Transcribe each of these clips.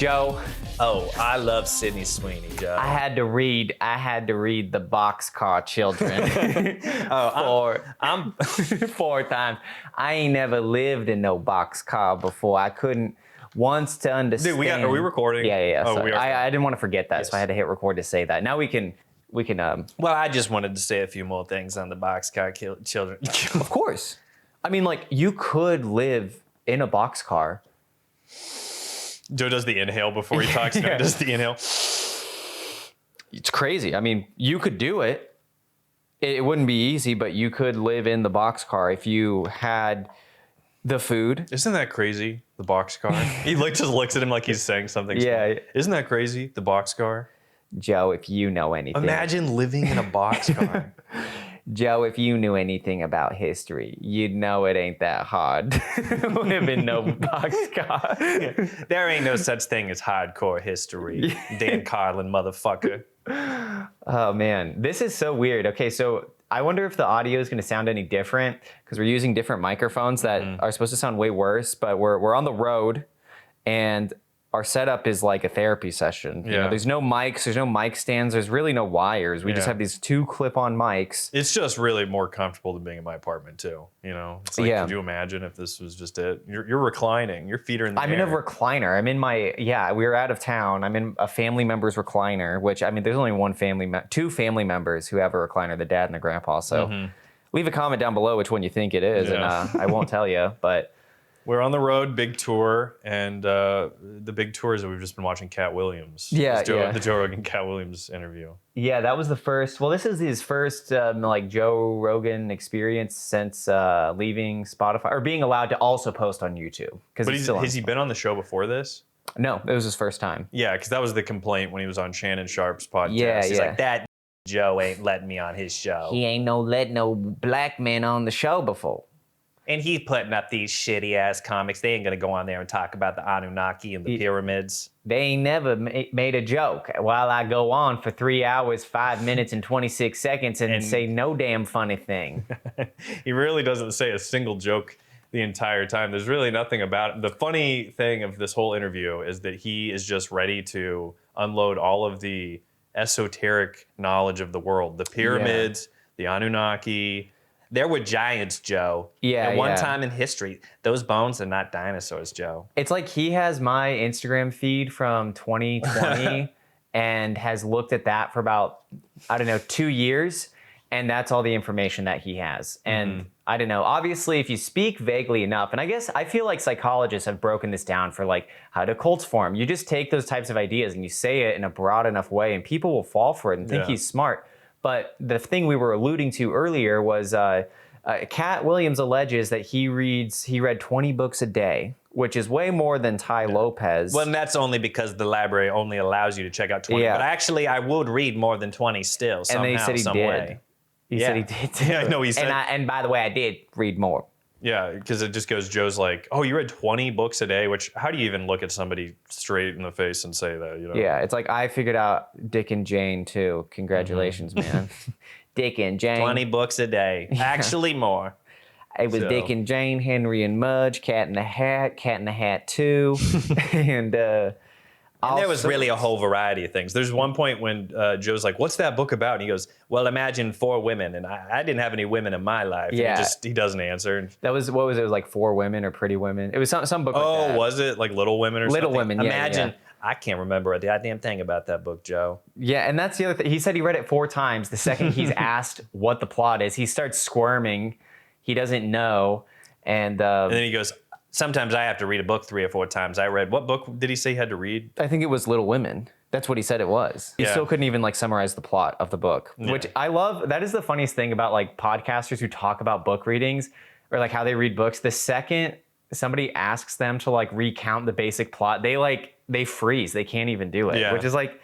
Joe, Oh, I love Sydney Sweeney, Joe. I had to read the Boxcar Children I'm 4 times. I ain't never lived in no boxcar before. I couldn't once to understand. Dude, are we recording? Yeah. Oh, Sorry. we are. I didn't want to forget that, Yes. so I had to hit record to say that. Now we can. Well, I just wanted to say a few more things on the Boxcar Children. Of course. I mean, like, you could live in a boxcar. Joe does the inhale before he talks. Yeah. Does the inhale. It's crazy. I mean, you could do it. It wouldn't be easy, but you could live in the boxcar if you had the food. Isn't that crazy? The boxcar. He just looks at him like he's saying something. Yeah. Small. Isn't that crazy? The boxcar. Joe, if you know anything. Imagine living in a boxcar. Joe, if you knew anything about history, you'd know it ain't that hard to live in no boxcar. There ain't no such thing as hardcore history. Dan Carlin, motherfucker. Oh, man. This is so weird. Okay, so I wonder if the audio is going to sound any different because we're using different microphones that are supposed to sound way worse, but we're on the road and our setup is like a therapy session. You know, there's no mics, there's no mic stands, there's really no wires. We just have these 2 clip-on mics. It's just really more comfortable than being in my apartment too. You know, it's like, could you imagine if this was just it? You're reclining, your feet are in the air. I'm in a recliner. I'm in my, we were out of town. I'm in a family member's recliner, which, I mean, there's only 2 family members who have a recliner, the dad and the grandpa. So leave a comment down below which one you think it is, and I won't tell you, but. We're on the road, big tour, and the big tour is that we've just been watching Katt Williams. The Joe Rogan Katt Williams interview. Yeah, that was the first. Well, this is his first like Joe Rogan experience since leaving Spotify or being allowed to also post on YouTube. But has he been on the show before this? No, it was his first time. Yeah, because that was the complaint when he was on Shannon Sharp's podcast. He's like, that Joe ain't letting me on his show. He ain't let no black man on the show before. And he's putting up these shitty-ass comics. They ain't going to go on there and talk about the Anunnaki and the pyramids. They ain't never made a joke while I go on for 3 hours, 5 minutes, and 26 seconds and say no damn funny thing. He really doesn't say a single joke the entire time. There's really nothing about it. The funny thing of this whole interview is that he is just ready to unload all of the esoteric knowledge of the world. The pyramids, the Anunnaki. There were giants, Joe. At one time in history, those bones are not dinosaurs, Joe. It's like he has my Instagram feed from 2020 and has looked at that for about, 2 years. And that's all the information that he has. And I don't know, obviously, if you speak vaguely enough, and I feel like psychologists have broken this down for like how do cults form. You just take those types of ideas and you say it in a broad enough way and people will fall for it and think he's smart. But the thing we were alluding to earlier was Katt Williams alleges that he read 20 books a day, which is way more than Ty Lopez. Well, and that's only because the library only allows you to check out 20. But actually, I would read more than 20 still, somehow, and then he said he some did. way. He said he did too. Yeah, no, he said. And by the way, I did read more. Yeah, because it just goes, Joe's like, oh, you read 20 books a day, which how do you even look at somebody straight in the face and say that, you know? Yeah, it's like I figured out Dick and Jane too. Congratulations, man. Dick and Jane. 20 books a day. Actually more. It was Dick and Jane, Henry and Mudge, Cat in the Hat 2. and there was really a whole variety of things. There's one point when Joe's like, what's that book about? And he goes, well, imagine 4 women. And I didn't have any women in my life. Yeah. And he doesn't answer. That was, what was it? It was like 4 Women or Pretty Women. It was some book like that. Oh, was it? Like Little Women or something? Little Women, yeah. Imagine. I can't remember a goddamn thing about that book, Joe. Yeah, and that's the other thing. He said he read it 4 times. The second he's asked what the plot is, he starts squirming. He doesn't know. And then he goes, sometimes I have to read a book 3 or 4 times. I read, what book did he say he had to read? I think it was Little Women. That's what he said it was. He still couldn't even like summarize the plot of the book, which I love. That is the funniest thing about like podcasters who talk about book readings or like how they read books. The second somebody asks them to like recount the basic plot, they freeze. They can't even do it, which is like,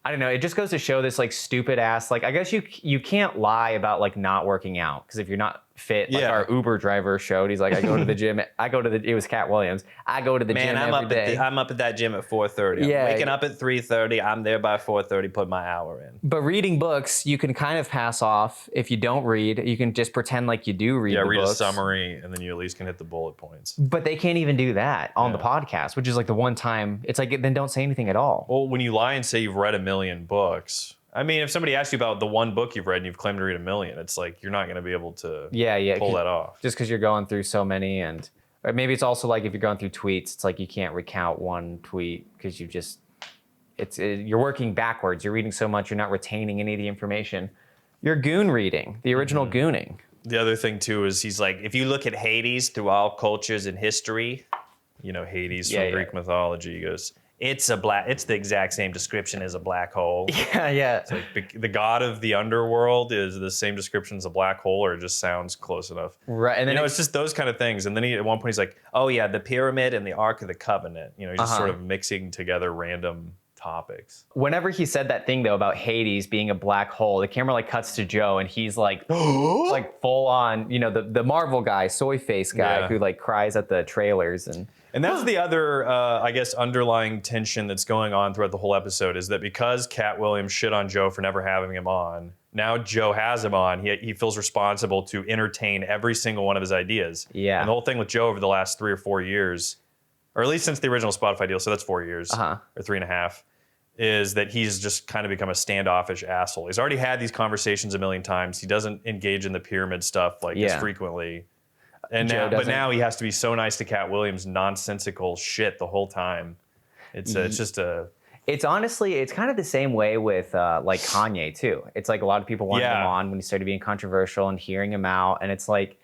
I don't know. It just goes to show this like stupid ass, like, I guess you can't lie about like not working out. Cause if you're not fit. Like Yeah. our Uber driver showed. He's like, I go to the gym. It was Katt Williams. I go to the gym Man, every day. I'm up at that gym at 4:30. I'm Yeah. waking up at 3:30. I'm there by 4:30. Put my hour in. But reading books, you can kind of pass off. If you don't read, you can just pretend like you do read. Yeah, the read books. a summary, and then you at least can hit the bullet points. But they can't even do that on the Yeah. podcast, which is like the one time. It's like then don't say anything at all. Well, when you lie and say you've read 1 million books, I mean, if somebody asks you about the one book you've read and you've claimed to read 1 million, it's like you're not going to be able to Yeah. pull that off. Just because you're going through so many, and or maybe it's also like if you're going through tweets, it's like you can't recount one tweet because you're working backwards. You're reading so much, you're not retaining any of the information. You're goon reading, the original gooning. The other thing too is he's like, If you look at Hades through all cultures and history, Hades Yeah, from yeah. Greek mythology. He goes, it's the exact same description as a black hole. Yeah. the god of the underworld is the same description as a black hole, or it just sounds close enough. Right. And then It's just those kind of things. And then at one point he's like, Oh yeah, the pyramid and the Ark of the Covenant. he's just sort of mixing together random topics. whenever he said that thing though about Hades being a black hole, the camera like cuts to Joe and he's like like full on, the Marvel guy, soy face guy Yeah. who like cries at the trailers And that's the other, I guess, underlying tension that's going on throughout the whole episode is that because Katt Williams shit on Joe for never having him on, now Joe has him on. He feels responsible to entertain every single one of his ideas. Yeah. And the whole thing with Joe over the last 3 or 4 years, or at least since the original Spotify deal, so that's 4 years or 3.5, is that he's just kind of become a standoffish asshole. He's already had these conversations a million times. He doesn't engage in the pyramid stuff as Yeah. frequently. And Joe now, but doesn't. now he has to be so nice to Katt Williams, nonsensical shit the whole time. It's just a It's honestly, it's kind of the same way with like Kanye too. It's like a lot of people wanted Yeah. him on when he started being controversial and hearing him out. And it's like,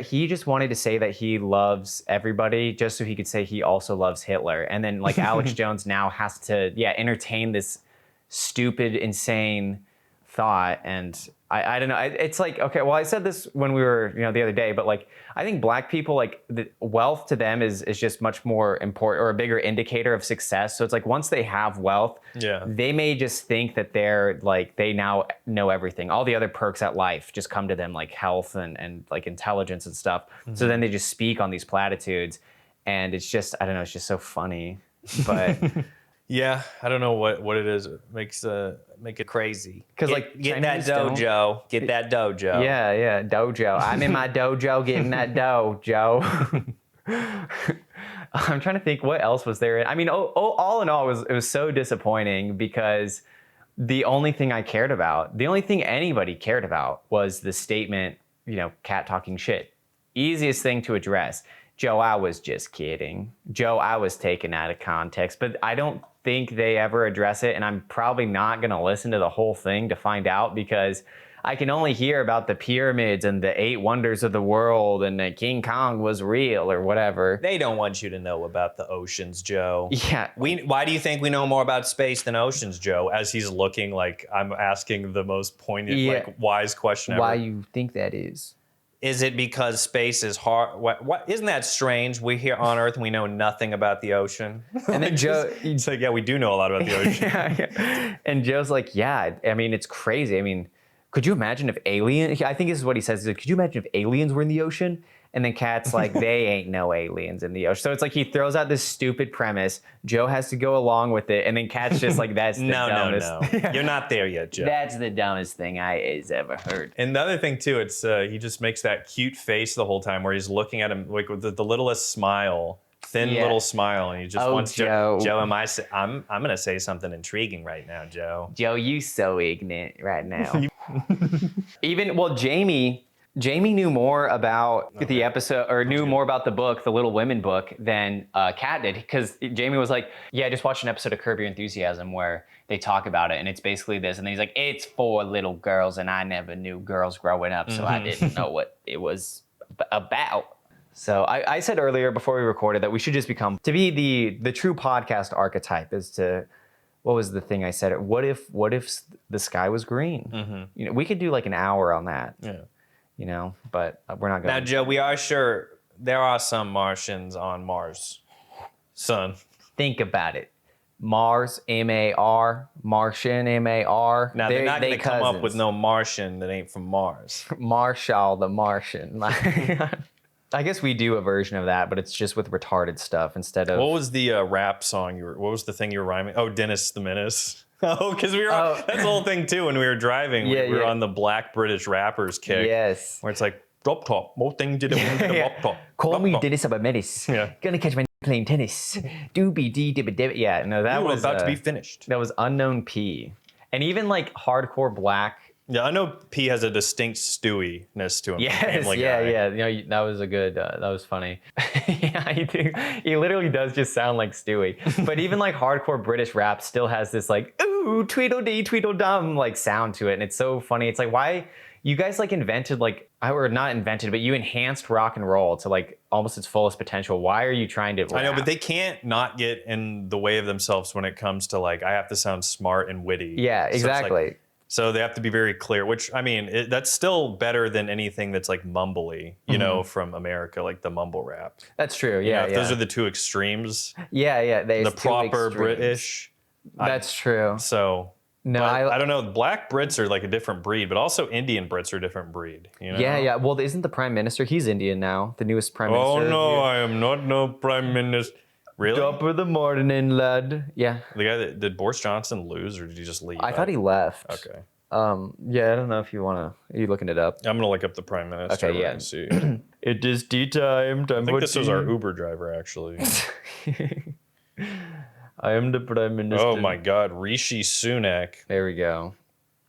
he just wanted to say that he loves everybody just so he could say he also loves Hitler. And then like Alex Jones now has to, entertain this stupid, insane thought. And I don't know. It's like, okay, well, I said this when we were, the other day, but like, I think black people, like the wealth to them is just much more important or a bigger indicator of success. So it's like, once they have wealth, Yeah. they may just think that they're like, they now know everything. All the other perks at life just come to them, like health and like intelligence and stuff. So then they just speak on these platitudes and it's just, I don't know, it's just so funny, but yeah. I don't know what it is. It makes make it Crazy. because Get- like get that Chinese don't- dojo. Get that dojo. Yeah, dojo. I'm in my dojo getting that dojo. I'm trying to think what else was there. I mean, all in all, it was so disappointing because the only thing I cared about, the only thing anybody cared about was the statement, Katt talking shit. Easiest thing to address. Joe, I was just kidding. Joe, I was taken out of context. But I don't think they ever address it, and I'm probably not going to listen to the whole thing to find out because I can only hear about the pyramids and the 8 wonders of the world and that King Kong was real or whatever. They don't want you to know about the oceans, Joe. Yeah. Why do you think we know more about space than oceans, Joe? As he's looking like I'm asking the most poignant, Yeah. wise question ever. Why you think that is? Is it because space is hard? What isn't that strange? We're here on Earth and we know nothing about the ocean. And then Joe... It's like, yeah, we do know a lot about the ocean. yeah. And Joe's like, yeah, I mean, it's crazy. I mean, could you imagine if aliens, I think this is what he says, he's like, could you imagine if aliens were in the ocean? And then Katt's like, they ain't no aliens in the ocean. So it's like he throws out this stupid premise. Joe has to go along with it. And then Katt's just like, that's the dumbest. No. You're not there yet, Joe. That's the dumbest thing has ever heard. And the other thing too, it's he just makes that cute face the whole time where he's looking at him like with the littlest smile, thin Yeah. little smile, and he just Oh, wants Joe. Joe, I'm gonna say something intriguing right now, Joe. Joe, you so ignorant right now. Jamie knew more about the episode, or knew more about the book, the Little Women book, than Katt did. Because Jamie was like, yeah, I just watched an episode of Curb Your Enthusiasm where they talk about it, and it's basically this. And then he's like, it's for little girls, and I never knew girls growing up, so I didn't know what it was about. So I said earlier before we recorded that we should just become, to be the true podcast archetype is to, what was the thing I said? What if the sky was green? We could do like an hour on that. Yeah. But we're not going Now, to. Joe, we are sure there are some Martians on Mars. Son. Think about it. Mars, M-A-R, Martian, M-A-R. Now they're not going they to come up with cousins. no Martian that ain't from Mars. Marshall the Martian. I guess we do a version of that, but it's just with retarded stuff instead of. What was the rap song you were? What was the thing you were rhyming? Oh, Dennis the Menace. Oh, because we were. That's the whole thing too. When we were driving, we were on the Black British rappers kick. Yes. Where it's like drop top, more thing to the drop top. Call drop me top. Dennis of a Menace. Yeah. Gonna catch my playing tennis. Doobie dee dibba dibba. Yeah, no, that You were was about to be finished. That was Unknown P. And even like hardcore black. Yeah, I know P has a distinct Stewie-ness to him. Yes, Family yeah, Guy. yeah. You know, that was a good. That was funny. Yeah, he literally does just sound like Stewie. But even like hardcore British rap still has this like ooh tweedledee tweedledum like sound to it, and it's so funny. It's like why you guys like invented like or not invented, but you enhanced rock and roll to like almost its fullest potential. Why are you trying to? Rap? I know, but they can't not get in the way of themselves when it comes to like I have to sound smart and witty. Yeah, exactly. So they have to be very clear, which I mean, that's still better than anything that's like mumbly, you know, from America, like the mumble rap. That's true. You Yeah, know, if yeah. those are the two extremes. Yeah. The proper British. That's true. So No, but I don't know. Black Brits are like a different breed, but also Indian Brits are a different breed. You know? Yeah. Well, isn't the prime minister? He's Indian now. The newest prime Oh minister. no, I am not no prime minister. Really? Top of the morning, lad. Yeah. The guy that did Boris Johnson lose, or did he just leave? I thought he left. Okay. Yeah, I don't know if you want to. Are you looking it up? I'm gonna look up the prime minister. Okay, yeah. And see. It is tea time. I think this was our Uber driver, actually. I am the prime minister. Oh my God, Rishi Sunak. There we go.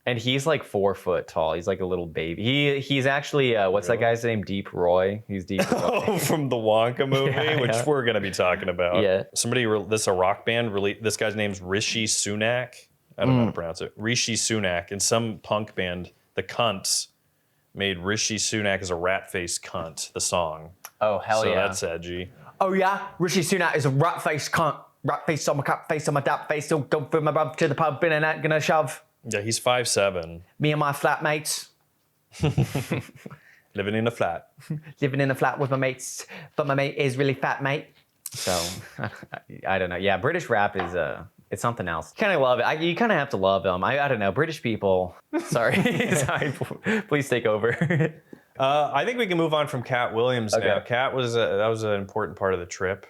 And he's like 4 foot tall. He's like a little baby. He's actually what's that guy's name? Deep Roy. He's Deep Roy. Oh, from the Wonka movie, Yeah, which yeah. we're gonna be talking about. Yeah. This a rock band. This guy's name's Rishi Sunak. I don't know how to pronounce it. Rishi Sunak. And some punk band, the Cunts, made Rishi Sunak as a rat-faced cunt. The song. Oh hell So yeah. that's edgy. Oh yeah, Rishi Sunak is a rat face cunt. Rat face on my cat face on my dap face. Don't go for my bub to the pub. Been and that gonna shove. Yeah, he's 5'7", Me and my flatmates living in a flat. living in a flat with my mates, but my mate is really fat, mate. So I don't know. Yeah, British rap is it's something else. Kind of love it. You kind of have to love them. I don't know. British people. Sorry, sorry. Please take over. I think we can move on from Katt Williams now. Katt was that was an important part of the trip.